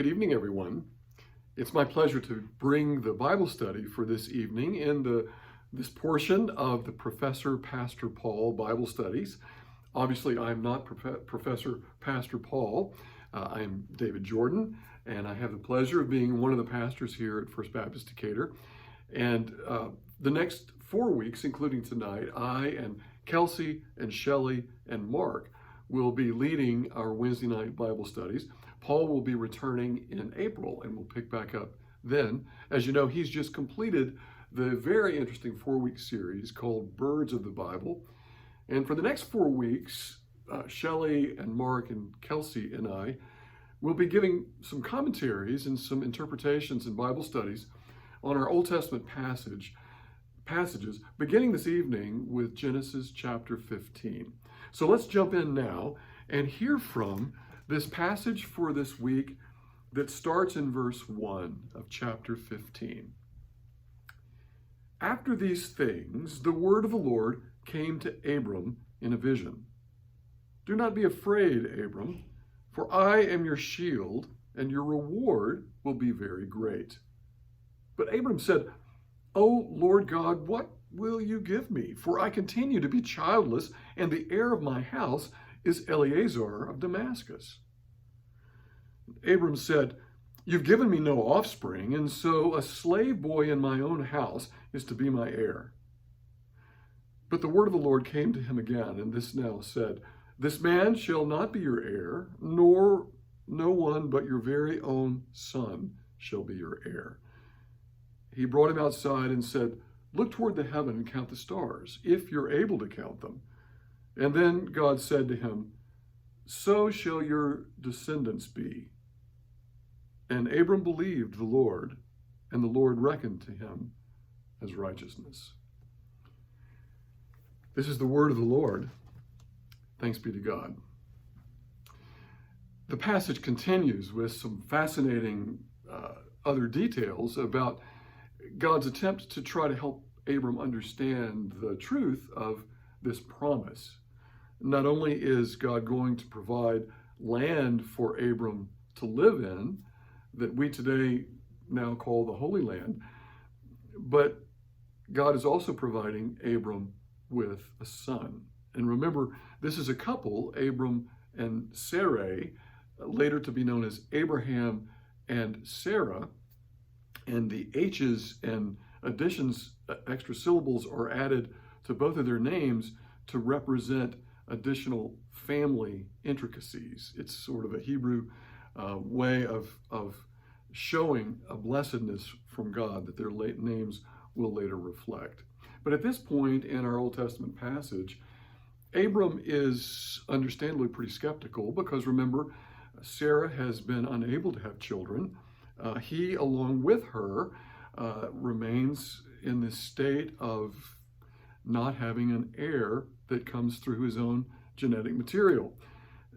Good evening, everyone. It's my pleasure to bring the Bible study for this evening in this portion of the Professor Pastor Paul Bible Studies. Obviously, I'm not Professor Pastor Paul. I'm David Jordan, and I have the pleasure of being one of the pastors here at First Baptist Decatur. And the next 4 weeks, including tonight, I and Kelsey and Shelley and Mark will be leading our Wednesday night Bible studies. Paul will be returning in April, and we'll pick back up then. As you know, he's just completed the very interesting 4-week series called Birds of the Bible. And for the next 4 weeks, Shelley and Mark and Kelsey and I will be giving some commentaries and some interpretations and Bible studies on our Old Testament passages, beginning this evening with Genesis chapter 15. So let's jump in now and hear from this passage for this week that starts in verse 1 of chapter 15. After these things, the word of the Lord came to Abram in a vision. Do not be afraid, Abram, for I am your shield, and your reward will be very great. But Abram said, O Lord God, what will you give me? For I continue to be childless, and the heir of my house is Eliezer of Damascus. Abram said, You've given me no offspring, and so a slave boy in my own house is to be my heir. But the word of the Lord came to him again, and this now said, This man shall not be your heir, nor no one but your very own son shall be your heir. He brought him outside and said, Look toward the heaven and count the stars, if you're able to count them. And then God said to him, So shall your descendants be. And Abram believed the Lord, and the Lord reckoned to him as righteousness. This is the word of the Lord. Thanks be to God. The passage continues with some fascinating other details about God's attempt to try to help Abram understand the truth of this promise. Not only is God going to provide land for Abram to live in, that we today now call the Holy Land, but God is also providing Abram with a son. And remember, this is a couple, Abram and Sarai, later to be known as Abraham and Sarah, and the H's and additions, extra syllables are added to both of their names to represent additional family intricacies. It's sort of a Hebrew way of showing a blessedness from God that their late names will later reflect. But at this point in our Old Testament passage, Abram is understandably pretty skeptical because remember, Sarah has been unable to have children. He, along with her, remains in this state of not having an heir that comes through his own genetic material.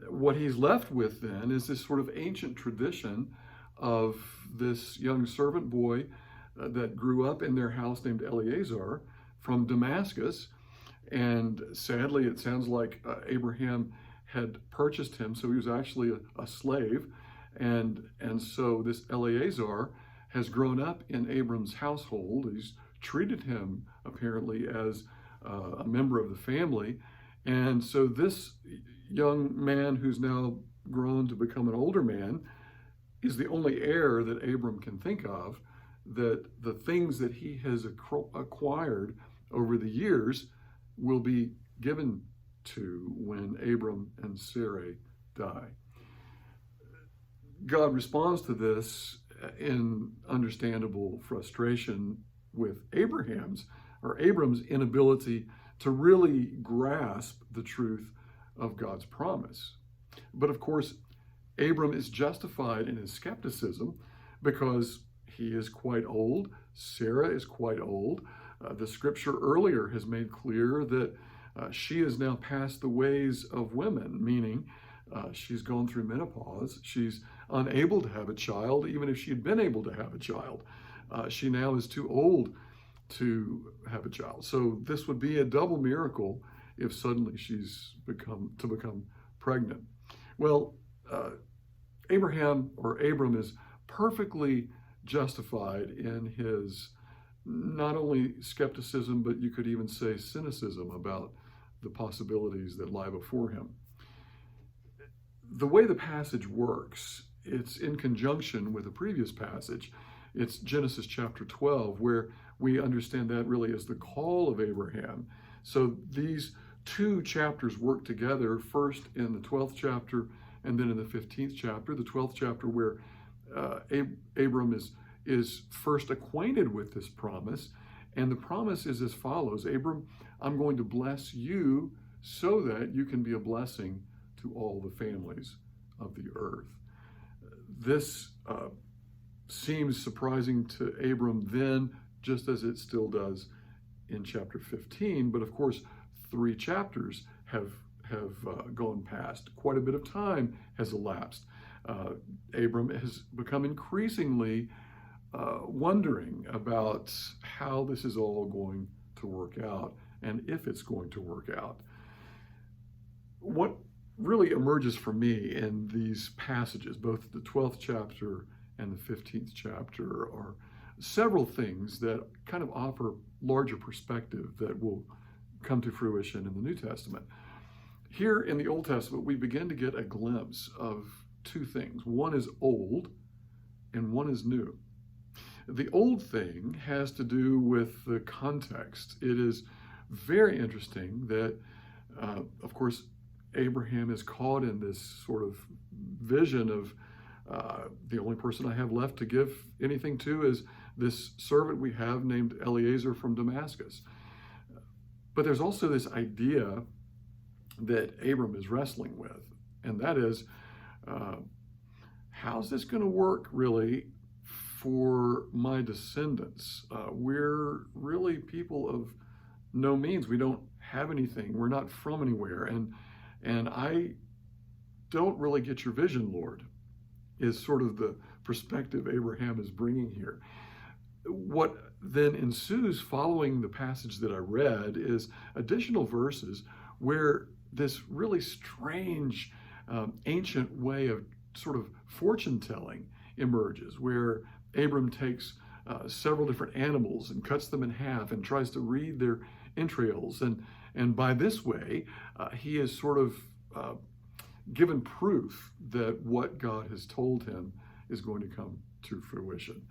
What he's left with then is this sort of ancient tradition of this young servant boy that grew up in their house named Eliezer from Damascus. And sadly, it sounds like Abraham had purchased him, so he was actually a slave. And so this Eliezer has grown up in Abram's household. He's treated him apparently as a member of the family. And so this young man who's now grown to become an older man is the only heir that Abram can think of, that the things that he has acquired over the years will be given to when Abram and Sarai die. God responds to this in understandable frustration with Abram's inability to really grasp the truth of God's promise. But of course, Abram is justified in his skepticism because he is quite old. Sarah is quite old. The scripture earlier has made clear that she is now past the ways of women, meaning she's gone through menopause. She's unable to have a child, even if she had been able to have a child. She now is too old to have a child. So this would be a double miracle if suddenly she's become pregnant. Well, Abram is perfectly justified in his not only skepticism, but you could even say cynicism about the possibilities that lie before him. The way the passage works, it's in conjunction with a previous passage. It's Genesis chapter 12, where we understand that really as the call of Abraham. So these two chapters work together, first in the 12th chapter and then in the 15th chapter. The 12th chapter where Abram is first acquainted with this promise. And the promise is as follows: Abram, I'm going to bless you so that you can be a blessing to all the families of the earth. This seems surprising to Abram then, just as it still does in chapter 15. But of course, 3 chapters have gone past. Quite a bit of time has elapsed. Abram has become increasingly wondering about how this is all going to work out and if it's going to work out. What really emerges for me in these passages, both the 12th chapter and the 15th chapter, are several things that kind of offer larger perspective that will come to fruition in the New Testament. Here in the Old Testament, we begin to get a glimpse of 2 things. One is old and one is new. The old thing has to do with the context. It is very interesting that, of course, Abraham is caught in this sort of vision of the only person I have left to give anything to is this servant we have named Eliezer from Damascus. But there's also this idea that Abram is wrestling with, and that is, how's this going to work really for my descendants? We're really people of no means. We don't have anything. We're not from anywhere. And I don't really get your vision, Lord, is sort of the perspective Abraham is bringing here. What then ensues following the passage that I read is additional verses where this really strange ancient way of sort of fortune telling emerges, where Abram takes several different animals and cuts them in half and tries to read their entrails. And by this way, he is sort of given proof that what God has told him is going to come to fruition.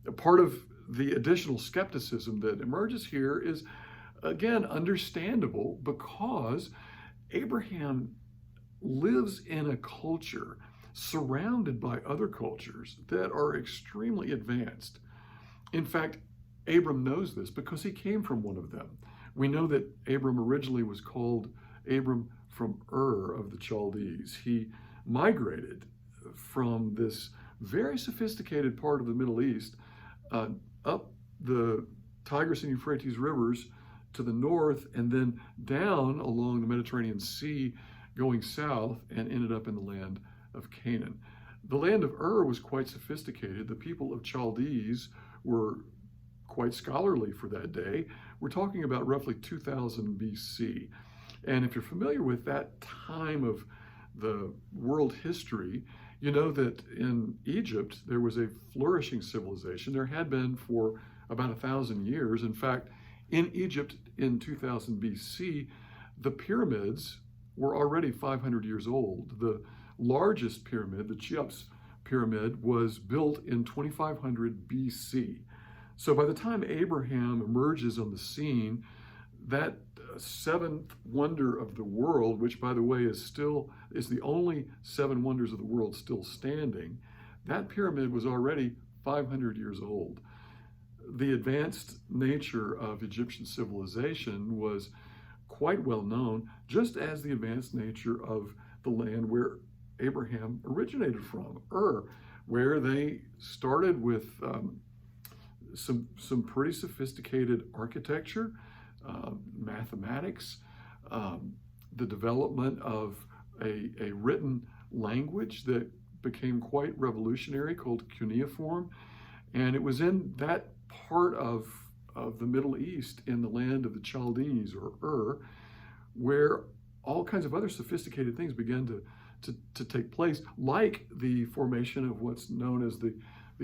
A part of the additional skepticism that emerges here is, again, understandable, because Abraham lives in a culture surrounded by other cultures that are extremely advanced. In fact, Abram knows this because he came from one of them. We know that Abram originally was called Abram from Ur of the Chaldees. He migrated from this very sophisticated part of the Middle East up the Tigris and Euphrates rivers to the north, and then down along the Mediterranean Sea, going south, and ended up in the land of Canaan. The land of Ur was quite sophisticated. The people of Chaldees were quite scholarly for that day. We're talking about roughly 2000 BC. And if you're familiar with that time of the world history, you know that in Egypt there was a flourishing civilization. There had been for about 1,000 years. In fact, in Egypt in 2000 BC, the pyramids were already 500 years old. The largest pyramid, the Cheops pyramid, was built in 2500 BC. So by the time Abraham emerges on the scene, that seventh wonder of the world, which by the way is the only 7 wonders of the world still standing, that pyramid was already 500 years old. The advanced nature of Egyptian civilization was quite well known, just as the advanced nature of the land where Abraham originated from, Ur, where they started with some pretty sophisticated architecture, mathematics, the development of a written language that became quite revolutionary called cuneiform. And it was in that part of the Middle East, in the land of the Chaldees, or Ur, where all kinds of other sophisticated things began to take place, like the formation of what's known as the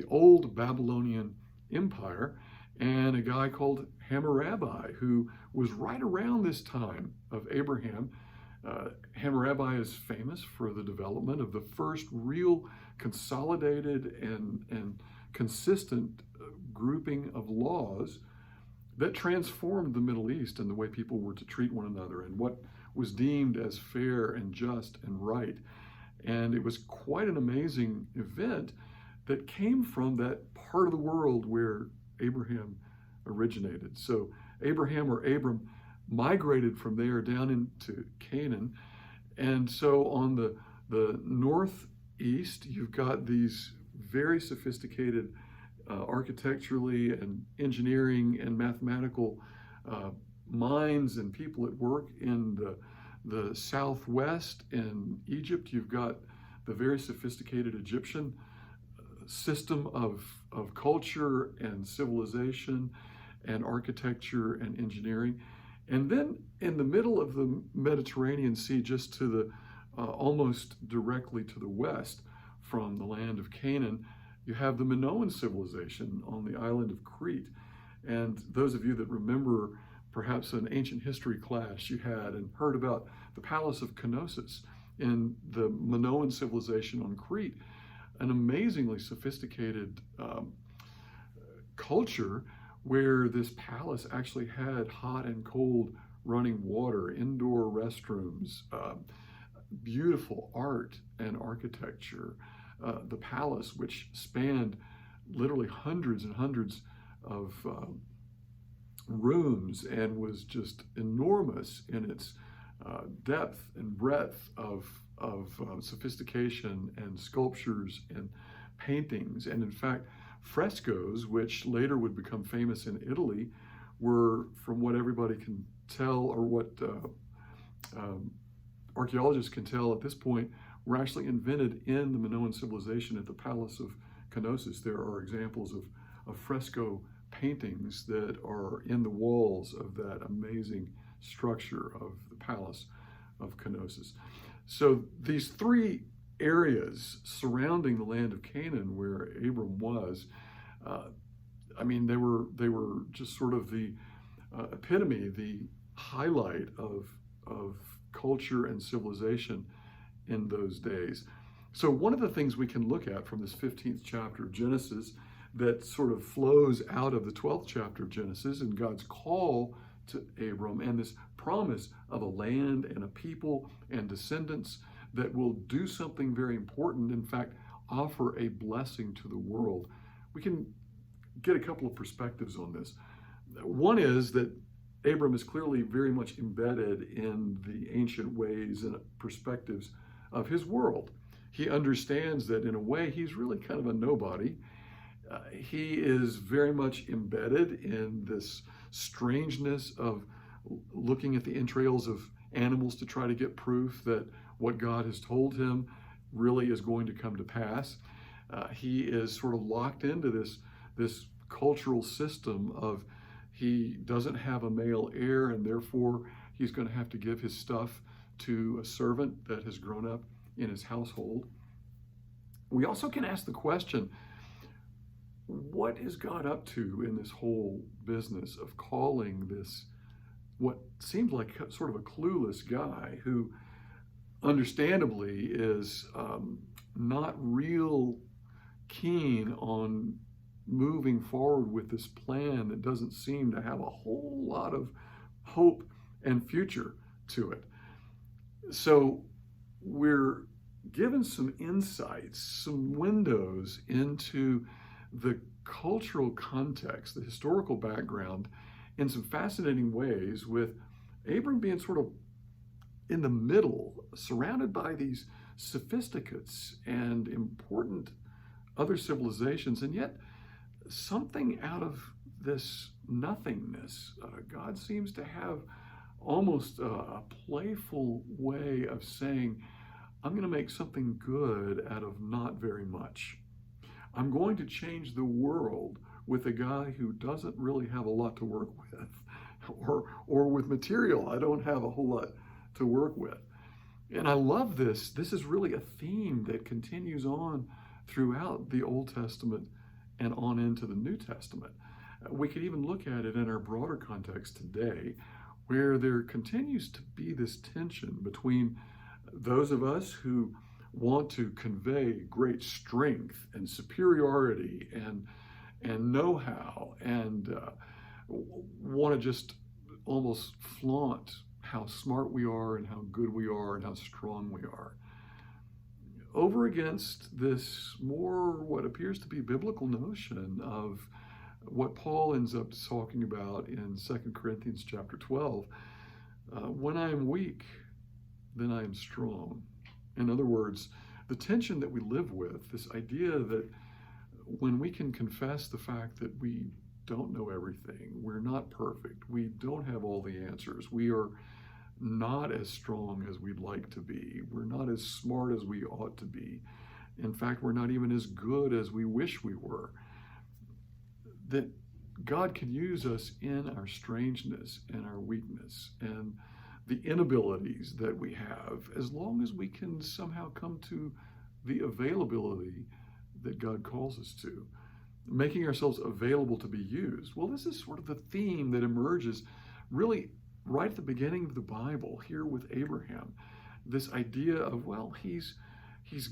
old Babylonian Empire, and a guy called Hammurabi, who was right around this time of Abraham. Hammurabi is famous for the development of the first real consolidated and consistent grouping of laws that transformed the Middle East and the way people were to treat one another and what was deemed as fair and just and right. And it was quite an amazing event that came from that part of the world where Abraham originated. So Abraham, or Abram, migrated from there down into Canaan. And so on the northeast, you've got these very sophisticated architecturally and engineering and mathematical minds and people at work. In the southwest, in Egypt, you've got the very sophisticated Egyptian system of culture and civilization and architecture and engineering. And then in the middle of the Mediterranean Sea, just to the almost directly to the west from the land of Canaan, you have the Minoan civilization on the island of Crete. And those of you that remember perhaps an ancient history class you had and heard about the palace of Knossos in the Minoan civilization on Crete, an amazingly sophisticated culture where this palace actually had hot and cold running water, indoor restrooms, beautiful art and architecture. The palace, which spanned literally hundreds and hundreds of rooms and was just enormous in its depth and breadth of sophistication and sculptures and paintings. And in fact, frescoes, which later would become famous in Italy, were, from what everybody can tell, or what archaeologists can tell at this point, were actually invented in the Minoan civilization at the Palace of Knossos. There are examples of fresco paintings that are in the walls of that amazing structure of the Palace of Knossos. So these three areas surrounding the land of Canaan, where Abram was, they were just sort of the epitome, the highlight of culture and civilization in those days. So one of the things we can look at from this 15th chapter of Genesis that sort of flows out of the 12th chapter of Genesis and God's call to Abram and this promise of a land and a people and descendants that will do something very important, in fact, offer a blessing to the world. We can get a couple of perspectives on this. One is that Abram is clearly very much embedded in the ancient ways and perspectives of his world. He understands that in a way he's really kind of a nobody. He is very much embedded in this strangeness of looking at the entrails of animals to try to get proof that what God has told him really is going to come to pass. He is sort of locked into this cultural system of he doesn't have a male heir, and therefore he's going to have to give his stuff to a servant that has grown up in his household. We also can ask the question, what is God up to in this whole business of calling this, what seems like sort of a clueless guy who understandably is not real keen on moving forward with this plan that doesn't seem to have a whole lot of hope and future to it. So we're given some insights, some windows into the cultural context, the historical background, in some fascinating ways, with Abram being sort of in the middle, surrounded by these sophisticates and important other civilizations, and yet something out of this nothingness. God seems to have almost a playful way of saying, I'm going to make something good out of not very much. I'm going to change the world with a guy who doesn't really have a lot to work with, or with material I don't have a whole lot to work with. And I love this. This is really a theme that continues on throughout the Old Testament and on into the New Testament. We could even look at it in our broader context today, where there continues to be this tension between those of us who want to convey great strength and superiority and know-how and want to just almost flaunt how smart we are and how good we are and how strong we are, over against this more what appears to be biblical notion of what Paul ends up talking about in 2 Corinthians chapter 12. When I am weak, then I am strong. In other words, the tension that we live with, this idea that when we can confess the fact that we don't know everything, we're not perfect, we don't have all the answers, we are not as strong as we'd like to be, we're not as smart as we ought to be, in fact, we're not even as good as we wish we were, that God can use us in our strangeness and our weakness and the inabilities that we have, as long as we can somehow come to the availability that God calls us to, making ourselves available to be used. Well, this is sort of the theme that emerges really right at the beginning of the Bible here with Abraham. This idea of, well, he's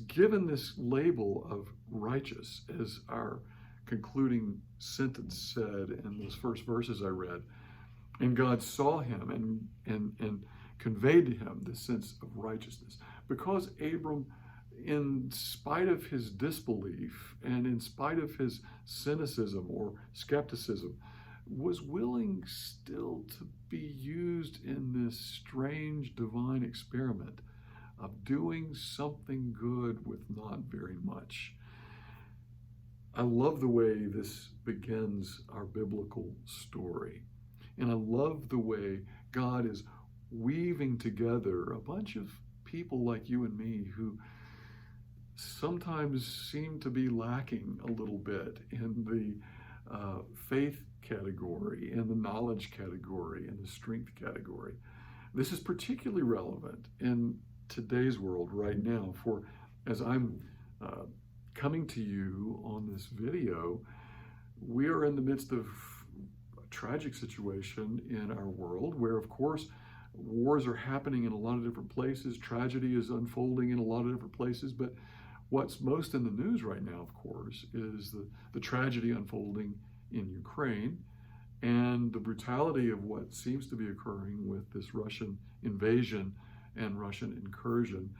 given this label of righteous, as our concluding sentence said in those first verses I read. And God saw him and conveyed to him this sense of righteousness. Because Abram, in spite of his disbelief and in spite of his cynicism or skepticism, was willing still to be used in this strange divine experiment of doing something good with not very much. I love the way this begins our biblical story. And I love the way God is weaving together a bunch of people like you and me who sometimes seem to be lacking a little bit in the faith category, in the knowledge category, in the strength category. This is particularly relevant in today's world right now, for as I'm coming to you on this video, we are in the midst of a tragic situation in our world where, of course, wars are happening in a lot of different places, tragedy is unfolding in a lot of different places, but what's most in the news right now, of course, is the tragedy unfolding in Ukraine and the brutality of what seems to be occurring with this Russian invasion and Russian incursion,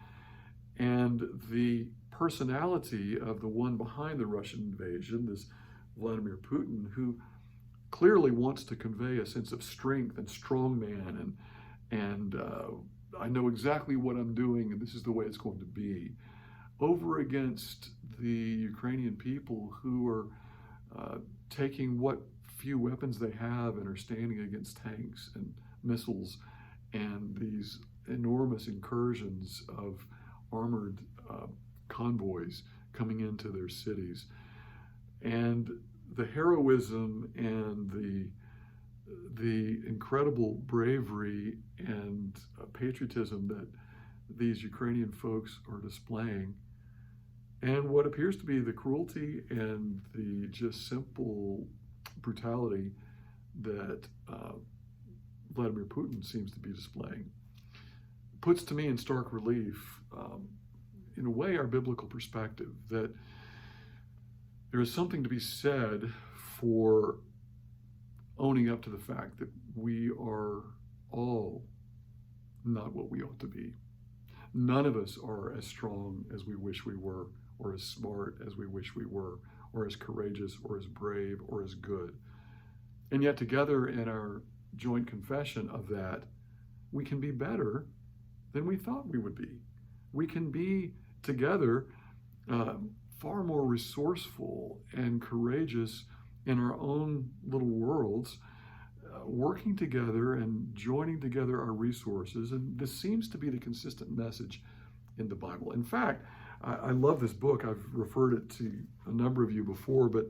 and the personality of the one behind the Russian invasion, this Vladimir Putin, who clearly wants to convey a sense of strength and strongman and I know exactly what I'm doing and this is the way it's going to be, over against the Ukrainian people who are taking what few weapons they have and are standing against tanks and missiles and these enormous incursions of armored convoys coming into their cities. And the heroism and the incredible bravery and patriotism that these Ukrainian folks are displaying, and what appears to be the cruelty and the just simple brutality that Vladimir Putin seems to be displaying, puts to me in stark relief, in a way, our biblical perspective, that there is something to be said for owning up to the fact that we are all not what we ought to be. None of us are as strong as we wish we were, or as smart as we wish we were, or as courageous, or as brave, or as good. And yet together in our joint confession of that, we can be better than we thought we would be. We can be together far more resourceful and courageous in our own little worlds, working together and joining together our resources. And this seems to be the consistent message in the Bible. In fact, I love this book. I've referred it to a number of you before, but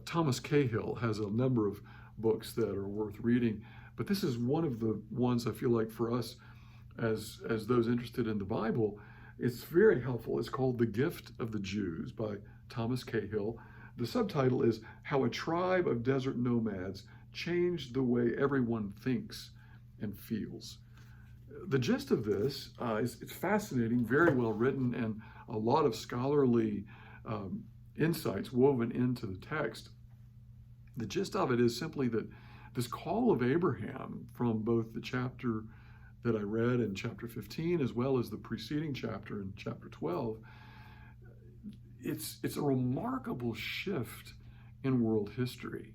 Thomas Cahill has a number of books that are worth reading. But this is one of the ones I feel like for us as those interested in the Bible, it's very helpful. It's called The Gift of the Jews by Thomas Cahill. The subtitle is How a Tribe of Desert Nomads Changed the Way Everyone Thinks and Feels. The gist of this is it's fascinating, very well written, and a lot of scholarly insights woven into the text. The gist of it is simply that this call of Abraham from both the chapter that I read in chapter 15 as well as the preceding chapter in chapter 12, it's a remarkable shift in world history,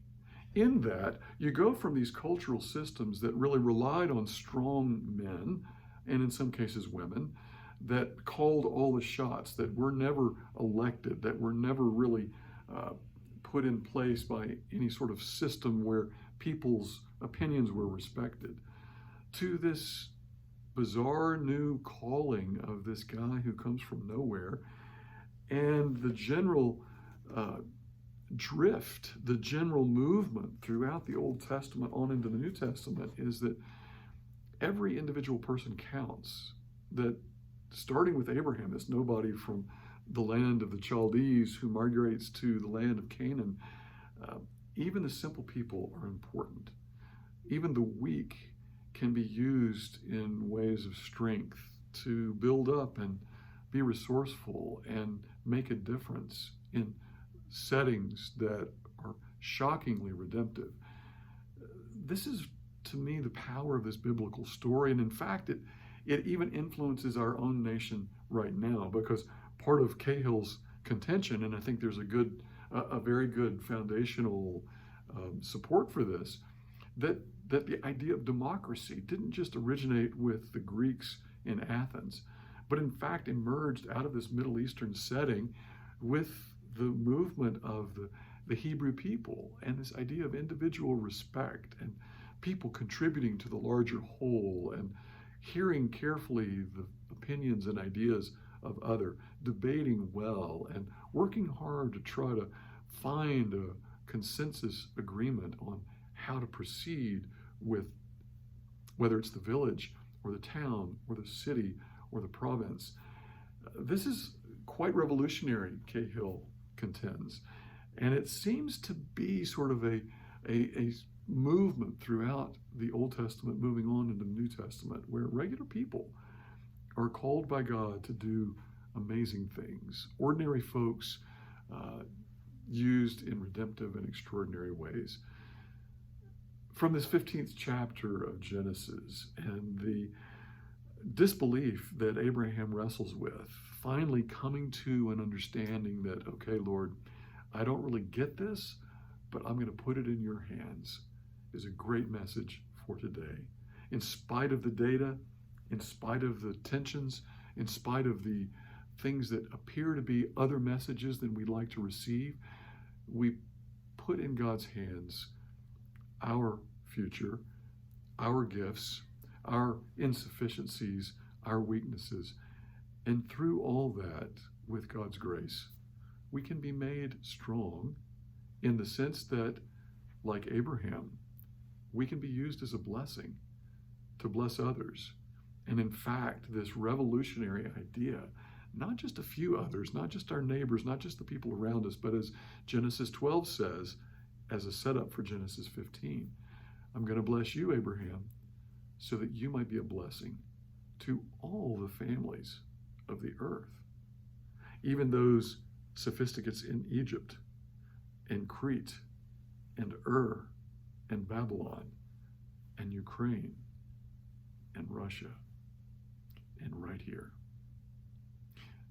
in that you go from these cultural systems that really relied on strong men, and in some cases women, that called all the shots, that were never elected, that were never really put in place by any sort of system where people's opinions were respected, to this bizarre new calling of this guy who comes from nowhere. And the general drift, the general movement throughout the Old Testament on into the New Testament is that every individual person counts. That starting with Abraham, this nobody from the land of the Chaldees who migrates to the land of Canaan, even the simple people are important. Even the weak can be used in ways of strength to build up and be resourceful and make a difference in settings that are shockingly redemptive. This is, to me, the power of this biblical story. And in fact, it even influences our own nation right now, because part of Cahill's contention, and I think there's a very good foundational support for this, that the idea of democracy didn't just originate with the Greeks in Athens, but in fact emerged out of this Middle Eastern setting with the movement of the Hebrew people, and this idea of individual respect and people contributing to the larger whole and hearing carefully the opinions and ideas of other, debating well and working hard to try to find a consensus agreement on how to proceed with whether it's the village or the town or the city or the province. This is quite revolutionary, Cahill contends, and it seems to be sort of a movement throughout the Old Testament moving on into the New Testament, where regular people are called by God to do amazing things. Ordinary folks used in redemptive and extraordinary ways. From this 15th chapter of Genesis and the disbelief that Abraham wrestles with, finally coming to an understanding that, okay, Lord, I don't really get this, but I'm going to put it in your hands, is a great message for today. In spite of the data, in spite of the tensions, in spite of the things that appear to be other messages than we'd like to receive, we put in God's hands our future, our gifts, our insufficiencies, our weaknesses. And through all that, with God's grace, we can be made strong in the sense that, like Abraham, we can be used as a blessing to bless others. And in fact, this revolutionary idea, not just a few others, not just our neighbors, not just the people around us, but as Genesis 12 says, as a setup for Genesis 15, I'm going to bless you, Abraham, so that you might be a blessing to all the families of the earth, even those sophisticates in Egypt and Crete and and Babylon and Ukraine and Russia and right here.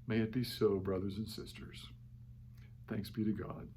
May it be so, brothers and sisters. Thanks be to God.